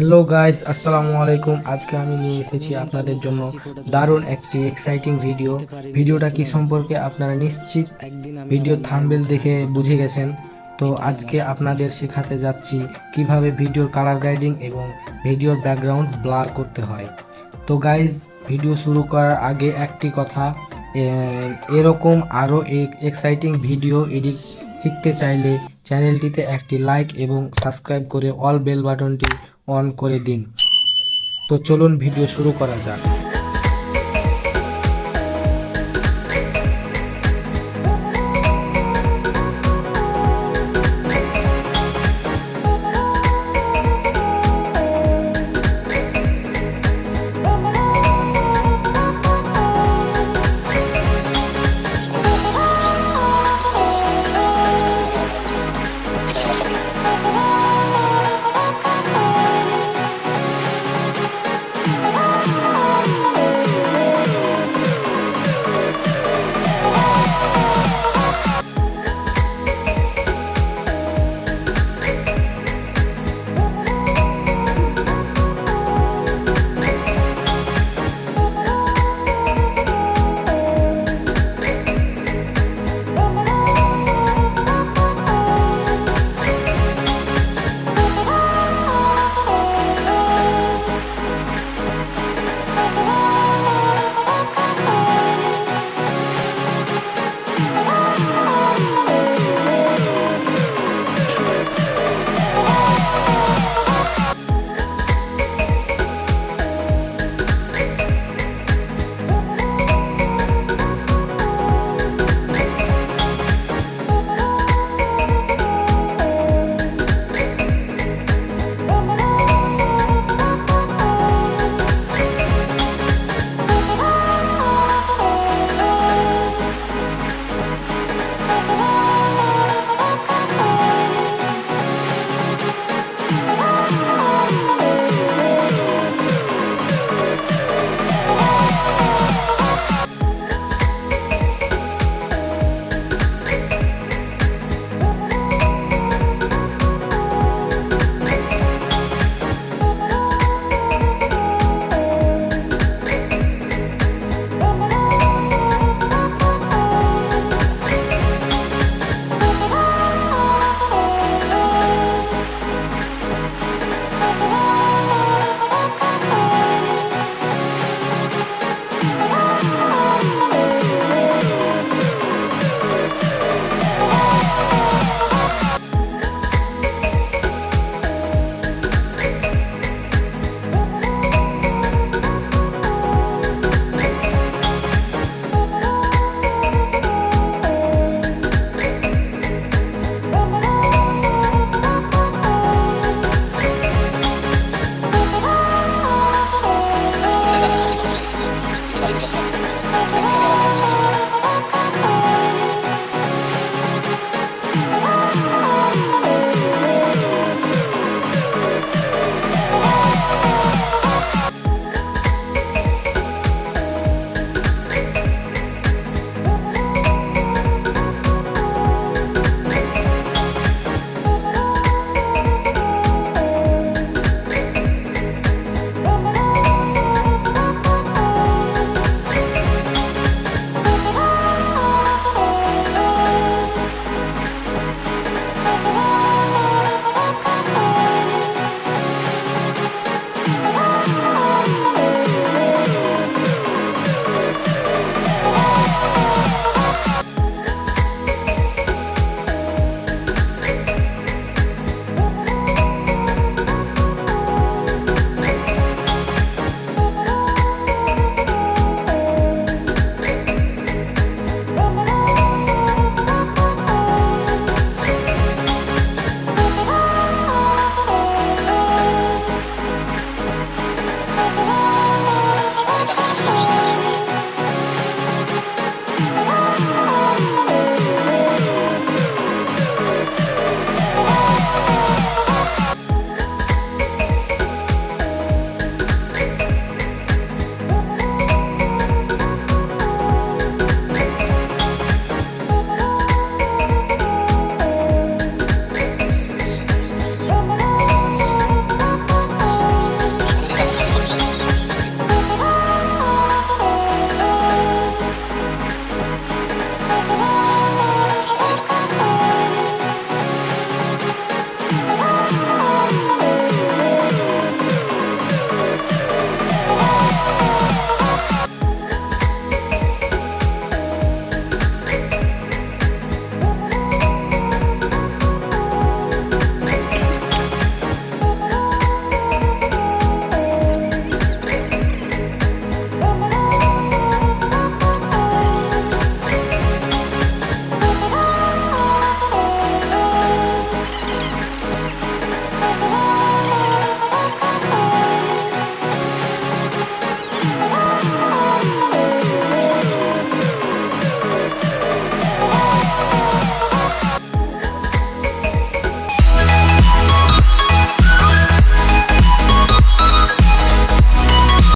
Hello guys, আসসালামু আলাইকুম। আজকে আমি নিয়ে এসেছি আপনাদের জন্য দারুণ একটি এক্সাইটিং ভিডিওটা কি সম্পর্কে আপনারা নিশ্চিত ভিডিও থাম্বনেল দেখে বুঝে গেছেন। তো আজকে আপনাদের শেখাতে যাচ্ছি কিভাবে ভিডিওর কালার গ্রেডিং এবং ভিডিওর ব্যাকগ্রাউন্ড ব্লার করতে হয়। তো গাইস, ভিডিও শুরু করার আগে একটি কথা, এরকম আরও এক্সাইটিং ভিডিও এডিট শিখতে চাইলে চ্যানেলটিতে একটি লাইক এবং সাবস্ক্রাইব করে অল বেল বাটনটি অন করে দিন। তো চলুন ভিডিও শুরু করা যাক।